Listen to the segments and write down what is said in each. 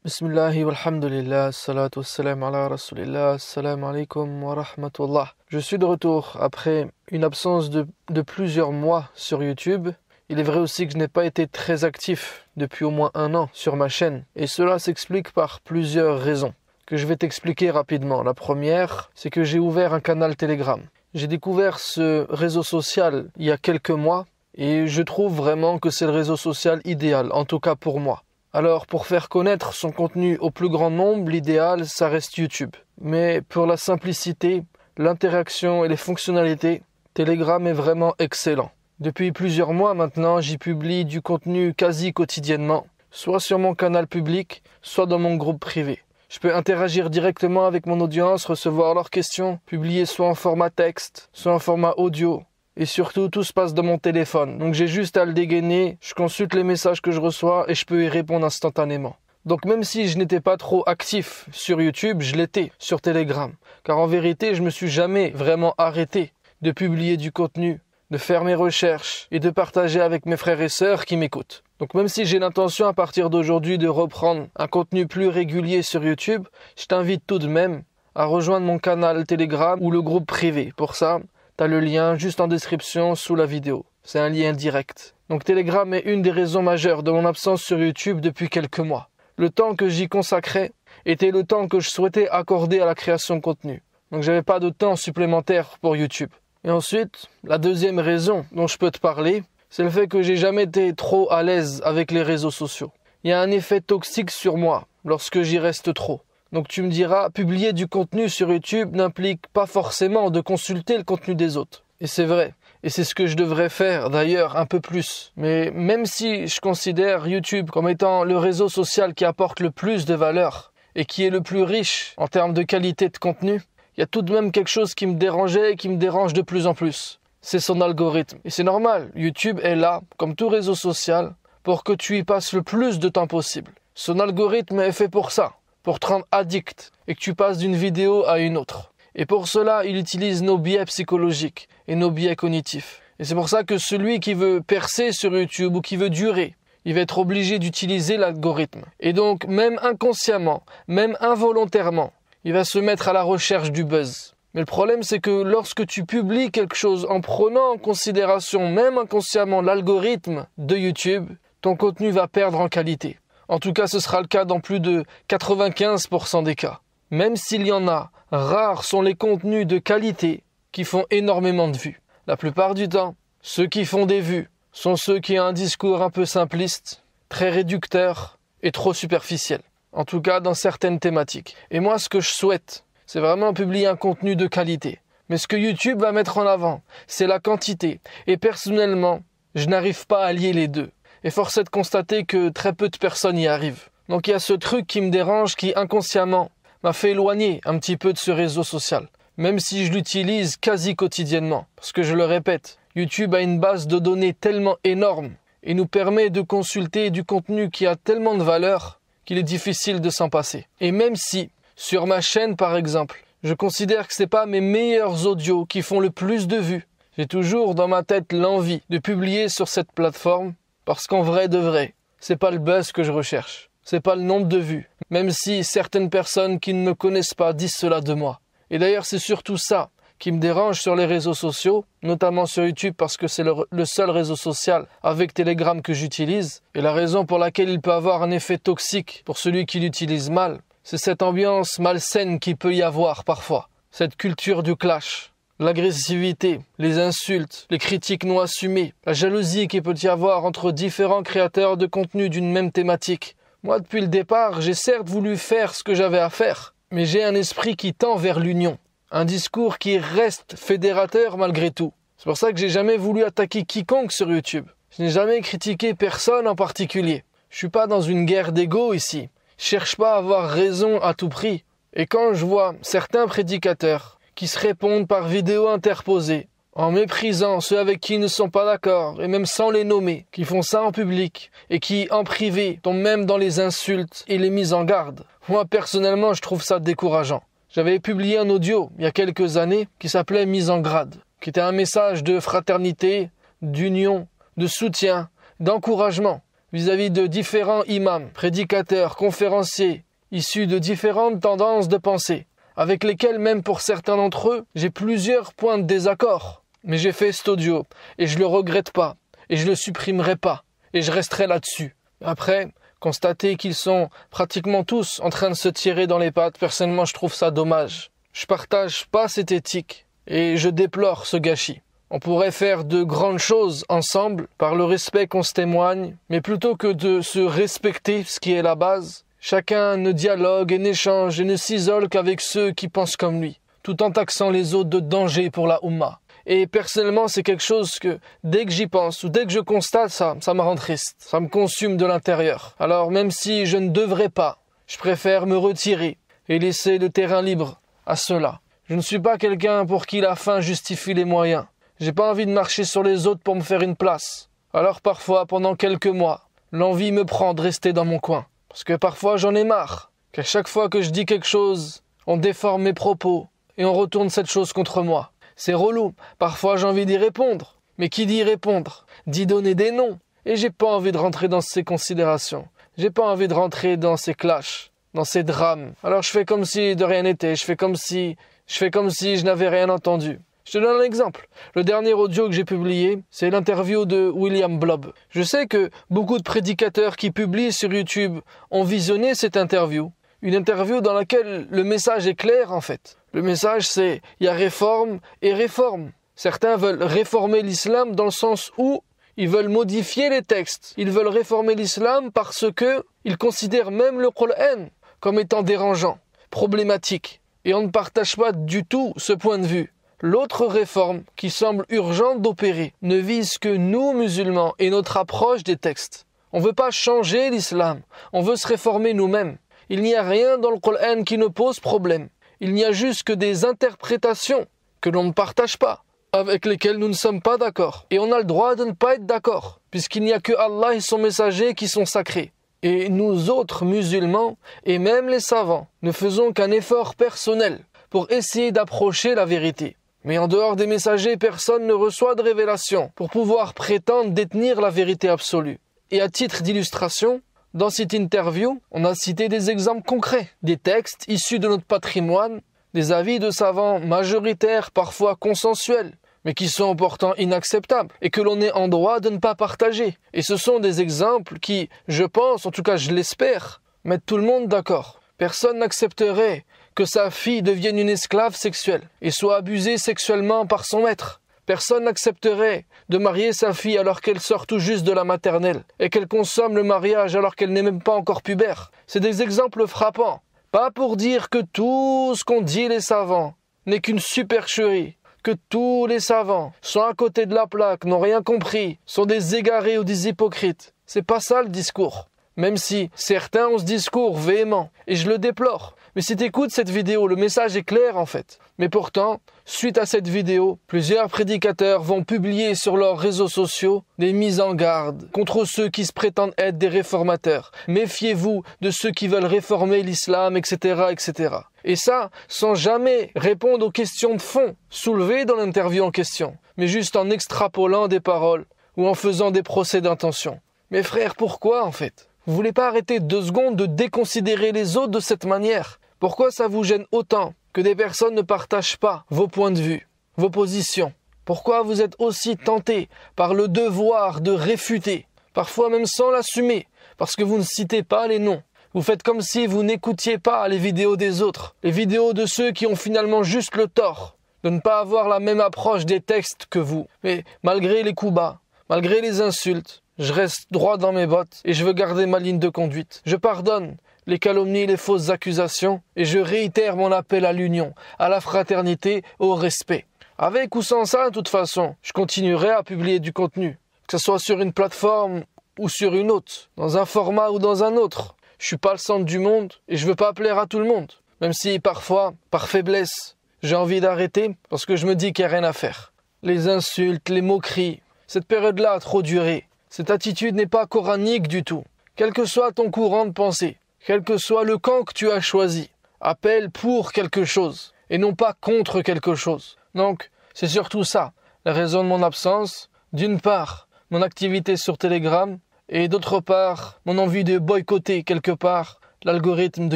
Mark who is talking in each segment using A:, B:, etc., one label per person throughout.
A: Bismillahi walhamdulillah, salatu wassalam ala rasulillah, assalamu alaikum wa rahmatullah. Je suis de retour après une absence de plusieurs mois sur YouTube. Il est vrai aussi que je n'ai pas été très actif depuis au moins un an sur ma chaîne. Et cela s'explique par plusieurs raisons que je vais t'expliquer rapidement. La première, c'est que j'ai ouvert un canal Telegram. J'ai découvert ce réseau social il y a quelques mois et je trouve vraiment que c'est le réseau social idéal, en tout cas pour moi. Alors, pour faire connaître son contenu au plus grand nombre, l'idéal, ça reste YouTube. Mais pour la simplicité, l'interaction et les fonctionnalités, Telegram est vraiment excellent. Depuis plusieurs mois maintenant, j'y publie du contenu quasi quotidiennement, soit sur mon canal public, soit dans mon groupe privé. Je peux interagir directement avec mon audience, recevoir leurs questions, publier soit en format texte, soit en format audio. Et surtout, tout se passe dans mon téléphone. Donc j'ai juste à le dégainer, je consulte les messages que je reçois et je peux y répondre instantanément. Donc même si je n'étais pas trop actif sur YouTube, je l'étais sur Telegram. Car en vérité, je me suis jamais vraiment arrêté de publier du contenu, de faire mes recherches et de partager avec mes frères et sœurs qui m'écoutent. Donc même si j'ai l'intention à partir d'aujourd'hui de reprendre un contenu plus régulier sur YouTube, je t'invite tout de même à rejoindre mon canal Telegram ou le groupe privé. Pour ça, t'as le lien juste en description sous la vidéo. C'est un lien direct. Donc Telegram est une des raisons majeures de mon absence sur YouTube depuis quelques mois. Le temps que j'y consacrais était le temps que je souhaitais accorder à la création de contenu. Donc j'avais pas de temps supplémentaire pour YouTube. Et ensuite, la deuxième raison dont je peux te parler, c'est le fait que j'ai jamais été trop à l'aise avec les réseaux sociaux. Il y a un effet toxique sur moi lorsque j'y reste trop. Donc tu me diras, publier du contenu sur YouTube n'implique pas forcément de consulter le contenu des autres. Et c'est vrai. Et c'est ce que je devrais faire d'ailleurs un peu plus. Mais même si je considère YouTube comme étant le réseau social qui apporte le plus de valeur et qui est le plus riche en termes de qualité de contenu, il y a tout de même quelque chose qui me dérangeait et qui me dérange de plus en plus. C'est son algorithme. Et c'est normal, YouTube est là, comme tout réseau social, pour que tu y passes le plus de temps possible. Son algorithme est fait pour ça. Pour te rendre addict et que tu passes d'une vidéo à une autre. Et pour cela, il utilise nos biais psychologiques et nos biais cognitifs. Et c'est pour ça que celui qui veut percer sur YouTube ou qui veut durer, il va être obligé d'utiliser l'algorithme. Et donc, même inconsciemment, même involontairement, il va se mettre à la recherche du buzz. Mais le problème, c'est que lorsque tu publies quelque chose en prenant en considération, même inconsciemment, l'algorithme de YouTube, ton contenu va perdre en qualité. En tout cas, ce sera le cas dans plus de 95% des cas. Même s'il y en a, rares sont les contenus de qualité qui font énormément de vues. La plupart du temps, ceux qui font des vues sont ceux qui ont un discours un peu simpliste, très réducteur et trop superficiel. En tout cas, dans certaines thématiques. Et moi, ce que je souhaite, c'est vraiment publier un contenu de qualité. Mais ce que YouTube va mettre en avant, c'est la quantité. Et personnellement, je n'arrive pas à lier les deux. Et force est de constater que très peu de personnes y arrivent. Donc il y a ce truc qui me dérange, qui inconsciemment m'a fait éloigner un petit peu de ce réseau social. Même si je l'utilise quasi quotidiennement. Parce que je le répète, YouTube a une base de données tellement énorme et nous permet de consulter du contenu qui a tellement de valeur qu'il est difficile de s'en passer. Et même si, sur ma chaîne par exemple, je considère que ce n'est pas mes meilleurs audios qui font le plus de vues, j'ai toujours dans ma tête l'envie de publier sur cette plateforme. Parce qu'en vrai de vrai, c'est pas le buzz que je recherche. C'est pas le nombre de vues. Même si certaines personnes qui ne me connaissent pas disent cela de moi. Et d'ailleurs, c'est surtout ça qui me dérange sur les réseaux sociaux, notamment sur YouTube parce que c'est le seul réseau social avec Telegram que j'utilise. Et la raison pour laquelle il peut avoir un effet toxique pour celui qui l'utilise mal, c'est cette ambiance malsaine qu'il peut y avoir parfois. Cette culture du clash. L'agressivité, les insultes, les critiques non assumées, la jalousie qu'il peut y avoir entre différents créateurs de contenu d'une même thématique. Moi, depuis le départ, j'ai certes voulu faire ce que j'avais à faire, mais j'ai un esprit qui tend vers l'union. Un discours qui reste fédérateur malgré tout. C'est pour ça que j'ai jamais voulu attaquer quiconque sur YouTube. Je n'ai jamais critiqué personne en particulier. Je suis pas dans une guerre d'ego ici. Je cherche pas à avoir raison à tout prix. Et quand je vois certains prédicateurs qui se répondent par vidéo interposée, en méprisant ceux avec qui ils ne sont pas d'accord, et même sans les nommer, qui font ça en public, et qui, en privé, tombent même dans les insultes et les mises en garde. Moi, personnellement, je trouve ça décourageant. J'avais publié un audio, il y a quelques années, qui s'appelait « Mise en grade », qui était un message de fraternité, d'union, de soutien, d'encouragement. vis-à-vis de différents imams, prédicateurs, conférenciers, issus de différentes tendances de pensée, avec lesquels même pour certains d'entre eux, j'ai plusieurs points de désaccord. Mais j'ai fait cet audio, et je le regrette pas, et je le supprimerai pas, et je resterai là-dessus. Après, constater qu'ils sont pratiquement tous en train de se tirer dans les pattes, personnellement je trouve ça dommage. Je partage pas cette éthique, et je déplore ce gâchis. On pourrait faire de grandes choses ensemble, par le respect qu'on se témoigne, mais plutôt que de se respecter, ce qui est la base, chacun ne dialogue et n'échange et ne s'isole qu'avec ceux qui pensent comme lui, tout en taxant les autres de danger pour la Oumma. Et personnellement, c'est quelque chose que, dès que j'y pense, ou dès que je constate ça me rend triste, ça me consume de l'intérieur. Alors même si je ne devrais pas, je préfère me retirer et laisser le terrain libre à ceux-là. Je ne suis pas quelqu'un pour qui la fin justifie les moyens. J'ai pas envie de marcher sur les autres pour me faire une place. Alors parfois, pendant quelques mois, l'envie me prend de rester dans mon coin. Parce que parfois j'en ai marre, qu'à chaque fois que je dis quelque chose, on déforme mes propos et on retourne cette chose contre moi. C'est relou, parfois j'ai envie d'y répondre. Mais qui dit répondre dit donner des noms. Et j'ai pas envie de rentrer dans ces considérations. J'ai pas envie de rentrer dans ces clashs, dans ces drames. Alors je fais comme si de rien n'était, je fais comme si je n'avais rien entendu. Je te donne un exemple. Le dernier audio que j'ai publié, c'est l'interview de William Blob. Je sais que beaucoup de prédicateurs qui publient sur YouTube ont visionné cette interview. Une interview dans laquelle le message est clair en fait. Le message c'est, il y a réforme et réforme. Certains veulent réformer l'islam dans le sens où ils veulent modifier les textes. Ils veulent réformer l'islam parce que ils considèrent même le Coran comme étant dérangeant, problématique. Et on ne partage pas du tout ce point de vue. L'autre réforme, qui semble urgente d'opérer, ne vise que nous, musulmans, et notre approche des textes. On ne veut pas changer l'islam, on veut se réformer nous-mêmes. Il n'y a rien dans le Coran qui ne pose problème. Il n'y a juste que des interprétations que l'on ne partage pas, avec lesquelles nous ne sommes pas d'accord. Et on a le droit de ne pas être d'accord, puisqu'il n'y a que Allah et son messager qui sont sacrés. Et nous autres musulmans, et même les savants, ne faisons qu'un effort personnel pour essayer d'approcher la vérité. Mais en dehors des messagers, personne ne reçoit de révélation pour pouvoir prétendre détenir la vérité absolue. Et à titre d'illustration, dans cette interview, on a cité des exemples concrets, des textes issus de notre patrimoine, des avis de savants majoritaires, parfois consensuels, mais qui sont pourtant inacceptables et que l'on est en droit de ne pas partager. Et ce sont des exemples qui, je pense, en tout cas je l'espère, mettent tout le monde d'accord. Personne n'accepterait que sa fille devienne une esclave sexuelle et soit abusée sexuellement par son maître. Personne n'accepterait de marier sa fille alors qu'elle sort tout juste de la maternelle et qu'elle consomme le mariage alors qu'elle n'est même pas encore pubère. C'est des exemples frappants. Pas pour dire que tout ce qu'ont dit les savants n'est qu'une supercherie, que tous les savants sont à côté de la plaque, n'ont rien compris, sont des égarés ou des hypocrites. C'est pas ça le discours. Même si certains ont ce discours véhément, et je le déplore. Mais si tu écoutes cette vidéo, le message est clair en fait. Mais pourtant, suite à cette vidéo, plusieurs prédicateurs vont publier sur leurs réseaux sociaux des mises en garde contre ceux qui se prétendent être des réformateurs. Méfiez-vous de ceux qui veulent réformer l'islam, etc., etc. Et ça, sans jamais répondre aux questions de fond soulevées dans l'interview en question, mais juste en extrapolant des paroles ou en faisant des procès d'intention. Mais frère, pourquoi en fait ? Vous voulez pas arrêter 2 secondes de déconsidérer les autres de cette manière ? Pourquoi ça vous gêne autant que des personnes ne partagent pas vos points de vue, vos positions ? Pourquoi vous êtes aussi tentés par le devoir de réfuter, parfois même sans l'assumer, parce que vous ne citez pas les noms ? Vous faites comme si vous n'écoutiez pas les vidéos des autres, les vidéos de ceux qui ont finalement juste le tort de ne pas avoir la même approche des textes que vous. Mais malgré les coups bas, malgré les insultes, je reste droit dans mes bottes et je veux garder ma ligne de conduite. Je pardonne les calomnies, les fausses accusations et je réitère mon appel à l'union, à la fraternité, au respect. Avec ou sans ça, de toute façon, je continuerai à publier du contenu, que ce soit sur une plateforme ou sur une autre, dans un format ou dans un autre. Je suis pas le centre du monde et je veux pas plaire à tout le monde. Même si parfois, par faiblesse, j'ai envie d'arrêter parce que je me dis qu'il n'y a rien à faire. Les insultes, les moqueries, cette période-là a trop duré. Cette attitude n'est pas coranique du tout. Quel que soit ton courant de pensée, quel que soit le camp que tu as choisi, appelle pour quelque chose et non pas contre quelque chose. Donc, c'est surtout ça, la raison de mon absence. D'une part, mon activité sur Telegram et d'autre part, mon envie de boycotter quelque part l'algorithme de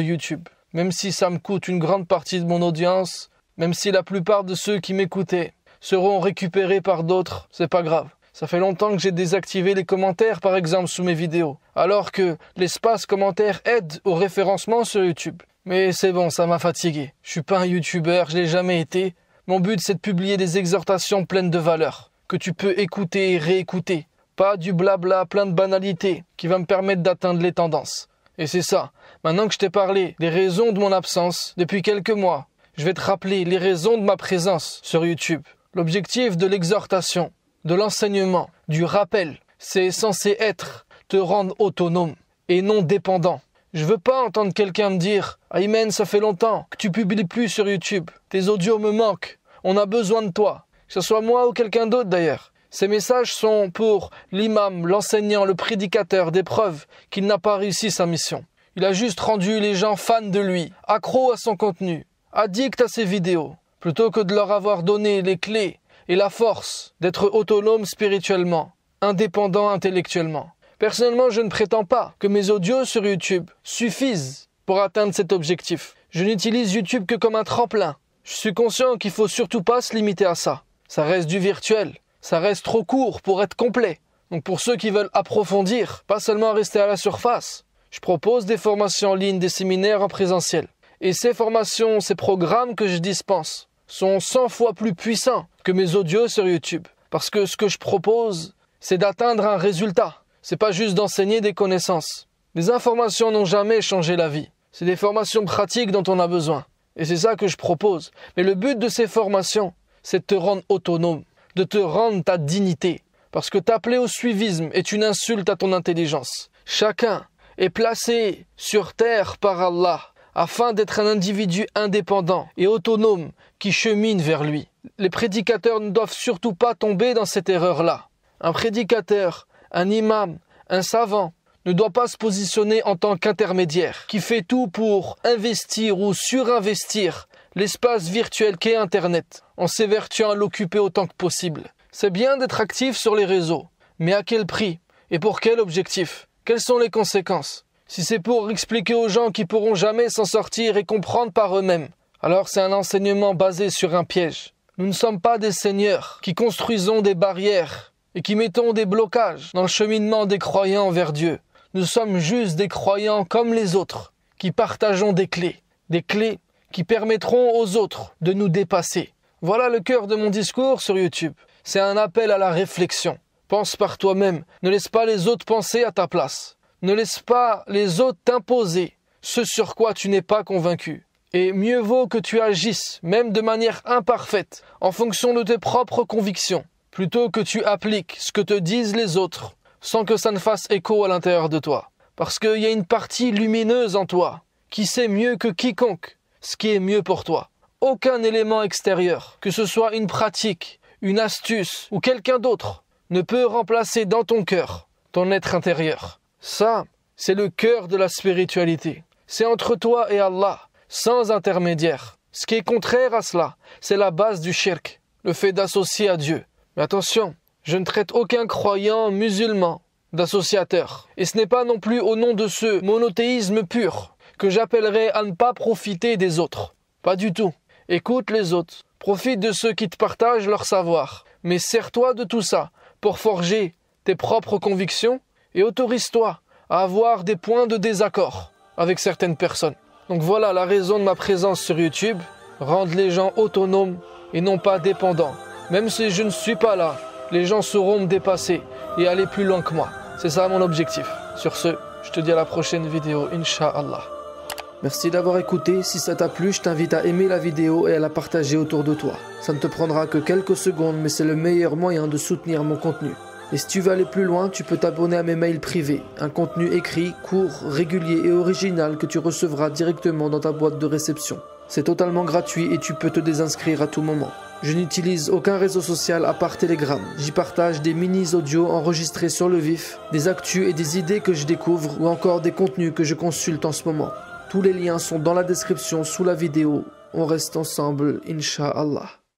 A: YouTube. Même si ça me coûte une grande partie de mon audience, même si la plupart de ceux qui m'écoutaient seront récupérés par d'autres, c'est pas grave. Ça fait longtemps que j'ai désactivé les commentaires par exemple sous mes vidéos, alors que l'espace commentaires aide au référencement sur YouTube. Mais c'est bon, ça m'a fatigué. Je suis pas un youtubeur, je l'ai jamais été. Mon but c'est de publier des exhortations pleines de valeur, que tu peux écouter et réécouter. Pas du blabla plein de banalités qui va me permettre d'atteindre les tendances. Et c'est ça. Maintenant que je t'ai parlé des raisons de mon absence depuis quelques mois, je vais te rappeler les raisons de ma présence sur YouTube. L'objectif de l'exhortation, de l'enseignement, du rappel, c'est censé être te rendre autonome et non dépendant. Je veux pas entendre quelqu'un me dire « Ayman, ça fait longtemps que tu publies plus sur YouTube. Tes audios me manquent. On a besoin de toi. » Que ce soit moi ou quelqu'un d'autre d'ailleurs. Ces messages sont pour l'imam, l'enseignant, le prédicateur, des preuves qu'il n'a pas réussi sa mission. Il a juste rendu les gens fans de lui, accros à son contenu, addicts à ses vidéos, plutôt que de leur avoir donné les clés et la force d'être autonome spirituellement, indépendant intellectuellement. Personnellement, je ne prétends pas que mes audios sur YouTube suffisent pour atteindre cet objectif. Je n'utilise YouTube que comme un tremplin. Je suis conscient qu'il ne faut surtout pas se limiter à ça. Ça reste du virtuel. Ça reste trop court pour être complet. Donc pour ceux qui veulent approfondir, pas seulement rester à la surface, je propose des formations en ligne, des séminaires en présentiel. Et ces formations, ces programmes que je dispense sont 100 fois plus puissants que mes audios sur YouTube. Parce que ce que je propose, c'est d'atteindre un résultat. C'est pas juste d'enseigner des connaissances. Les informations n'ont jamais changé la vie. C'est des formations pratiques dont on a besoin. Et c'est ça que je propose. Mais le but de ces formations, c'est de te rendre autonome, de te rendre ta dignité. Parce que t'appeler au suivisme est une insulte à ton intelligence. Chacun est placé sur terre par Allah afin d'être un individu indépendant et autonome qui chemine vers lui. Les prédicateurs ne doivent surtout pas tomber dans cette erreur-là. Un prédicateur, un imam, un savant ne doit pas se positionner en tant qu'intermédiaire qui fait tout pour investir ou surinvestir l'espace virtuel qu'est Internet en s'évertuant à l'occuper autant que possible. C'est bien d'être actif sur les réseaux, mais à quel prix et pour quel objectif? Quelles sont les conséquences? Si c'est pour expliquer aux gens qui pourront jamais s'en sortir et comprendre par eux-mêmes, alors c'est un enseignement basé sur un piège. Nous ne sommes pas des seigneurs qui construisons des barrières et qui mettons des blocages dans le cheminement des croyants vers Dieu. Nous sommes juste des croyants comme les autres, qui partageons des clés qui permettront aux autres de nous dépasser. Voilà le cœur de mon discours sur YouTube. C'est un appel à la réflexion. Pense par toi-même, ne laisse pas les autres penser à ta place. Ne laisse pas les autres t'imposer ce sur quoi tu n'es pas convaincu. Et mieux vaut que tu agisses, même de manière imparfaite, en fonction de tes propres convictions, plutôt que tu appliques ce que te disent les autres, sans que ça ne fasse écho à l'intérieur de toi. Parce qu'il y a une partie lumineuse en toi, qui sait mieux que quiconque ce qui est mieux pour toi. Aucun élément extérieur, que ce soit une pratique, une astuce ou quelqu'un d'autre, ne peut remplacer dans ton cœur ton être intérieur. Ça, c'est le cœur de la spiritualité. C'est entre toi et Allah, sans intermédiaire. Ce qui est contraire à cela, c'est la base du shirk, le fait d'associer à Dieu. Mais attention, je ne traite aucun croyant musulman d'associateur. Et ce n'est pas non plus au nom de ce monothéisme pur que j'appellerais à ne pas profiter des autres. Pas du tout. Écoute les autres. Profite de ceux qui te partagent leur savoir. Mais sers-toi de tout ça pour forger tes propres convictions et autorise-toi à avoir des points de désaccord avec certaines personnes. Donc voilà la raison de ma présence sur YouTube. Rendre les gens autonomes et non pas dépendants. Même si je ne suis pas là, les gens sauront me dépasser et aller plus loin que moi. C'est ça mon objectif. Sur ce, je te dis à la prochaine vidéo, Inch'Allah. Merci d'avoir écouté. Si ça t'a plu, je t'invite à aimer la vidéo et à la partager autour de toi. Ça ne te prendra que quelques secondes, mais c'est le meilleur moyen de soutenir mon contenu. Et si tu veux aller plus loin, tu peux t'abonner à mes mails privés. Un contenu écrit, court, régulier et original que tu recevras directement dans ta boîte de réception. C'est totalement gratuit et tu peux te désinscrire à tout moment. Je n'utilise aucun réseau social à part Telegram. J'y partage des mini-audios enregistrés sur le vif, des actus et des idées que je découvre ou encore des contenus que je consulte en ce moment. Tous les liens sont dans la description sous la vidéo. On reste ensemble, Inch'Allah.